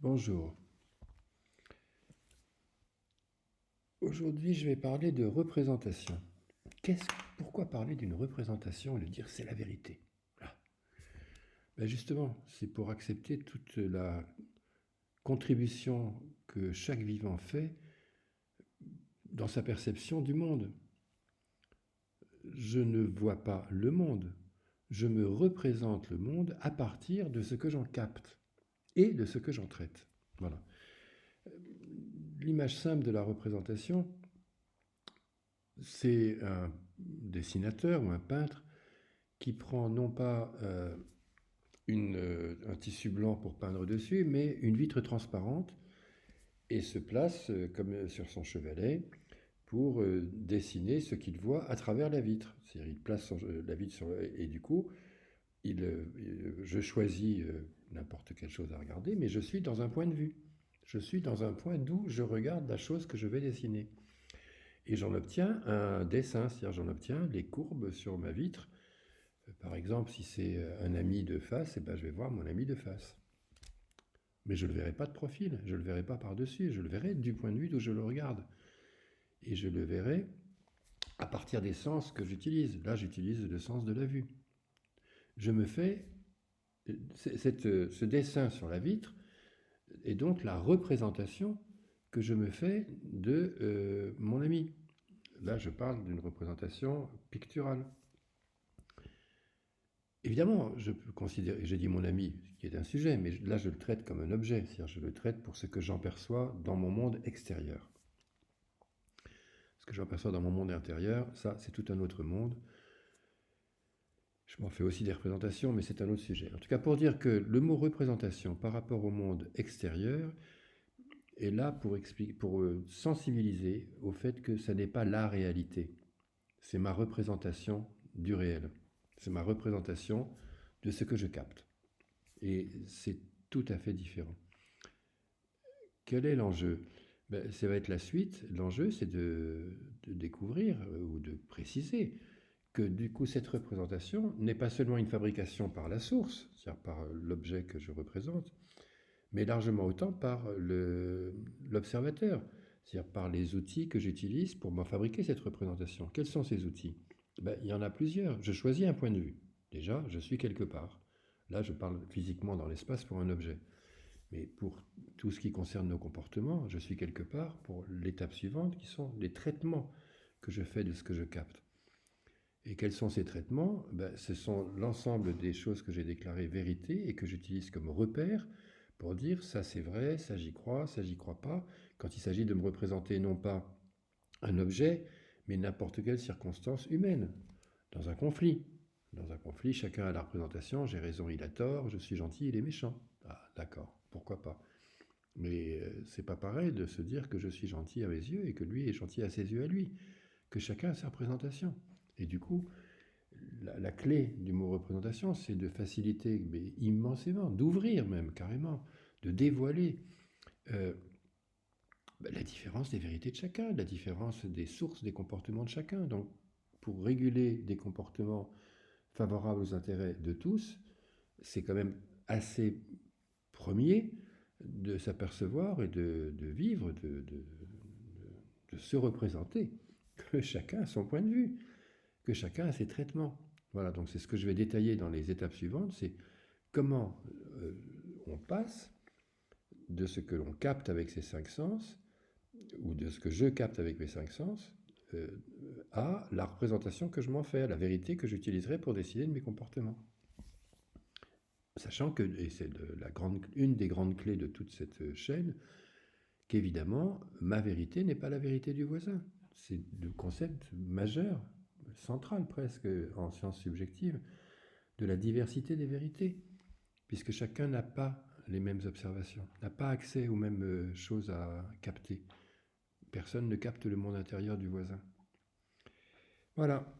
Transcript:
Bonjour. Aujourd'hui, je vais parler de représentation. Pourquoi parler d'une représentation et le dire c'est la vérité? Ben justement, c'est pour accepter toute la contribution que chaque vivant fait dans sa perception du monde. Je ne vois pas le monde, je me représente le monde à partir de ce que j'en capte et de ce que j'en traite. Voilà. L'image simple de la représentation, c'est un dessinateur ou un peintre qui prend non pas un tissu blanc pour peindre dessus, mais une vitre transparente et se place comme sur son chevalet pour dessiner ce qu'il voit à travers la vitre. C'est-à-dire il place la vitre et du coup, je choisis n'importe quelle chose à regarder, mais je suis dans un point de vue. Je suis dans un point d'où je regarde la chose que je vais dessiner. Et j'en obtiens un dessin, c'est-à-dire j'en obtiens les courbes sur ma vitre. Par exemple, si c'est un ami de face, eh ben, je vais voir mon ami de face. Mais je ne le verrai pas de profil, je ne le verrai pas par-dessus, je le verrai du point de vue d'où je le regarde. Et je le verrai à partir des sens que j'utilise. Là, j'utilise le sens de la vue. Je me fais ce dessin sur la vitre est donc la représentation que je me fais de mon ami. Là, je parle d'une représentation picturale. Évidemment, je peux considérer, j'ai dit mon ami, qui est un sujet, mais là je le traite comme un objet, c'est-à-dire je le traite pour ce que j'en perçois dans mon monde extérieur. Ce que j'en perçois dans mon monde intérieur, ça c'est tout un autre monde. Je m'en fais aussi des représentations, mais c'est un autre sujet. En tout cas, pour dire que le mot représentation par rapport au monde extérieur est là pour sensibiliser au fait que ça n'est pas la réalité. C'est ma représentation du réel. C'est ma représentation de ce que je capte. Et c'est tout à fait différent. Quel est l'enjeu? Ça va être la suite. L'enjeu, c'est de découvrir ou de préciser que du coup, cette représentation n'est pas seulement une fabrication par la source, c'est-à-dire par l'objet que je représente, mais largement autant par l'observateur, c'est-à-dire par les outils que j'utilise pour m'en fabriquer cette représentation. Quels sont ces outils? Il y en a plusieurs. Je choisis un point de vue. Déjà, je suis quelque part. Là, je parle physiquement dans l'espace pour un objet. Mais pour tout ce qui concerne nos comportements, je suis quelque part pour l'étape suivante, qui sont les traitements que je fais de ce que je capte. Et quels sont ces traitements? Ce sont l'ensemble des choses que j'ai déclarées vérité et que j'utilise comme repère pour dire ça c'est vrai, ça j'y crois pas, quand il s'agit de me représenter non pas un objet, mais n'importe quelle circonstance humaine, dans un conflit. Dans un conflit, chacun a la représentation, j'ai raison, il a tort, je suis gentil, il est méchant. Ah, d'accord, pourquoi pas. Mais c'est pas pareil de se dire que je suis gentil à mes yeux et que lui est gentil à ses yeux à lui, que chacun a sa représentation. Et du coup, la clé du mot représentation, c'est de faciliter, mais immensément, d'ouvrir même carrément, de dévoiler la différence des vérités de chacun, la différence des sources des comportements de chacun. Donc, pour réguler des comportements favorables aux intérêts de tous, c'est quand même assez premier de s'apercevoir et de vivre, de se représenter que chacun a son point de vue, que chacun a ses traitements. Voilà, donc c'est ce que je vais détailler dans les étapes suivantes, c'est comment on passe de ce que l'on capte avec ses cinq sens, ou de ce que je capte avec mes cinq sens, à la représentation que je m'en fais, à la vérité que j'utiliserai pour décider de mes comportements. Sachant que, et c'est une des grandes clés de toute cette chaîne, qu'évidemment, ma vérité n'est pas la vérité du voisin. C'est le concept majeur, central presque, en sciences subjectives, de la diversité des vérités, puisque chacun n'a pas les mêmes observations, n'a pas accès aux mêmes choses à capter. Personne ne capte le monde intérieur du voisin. Voilà.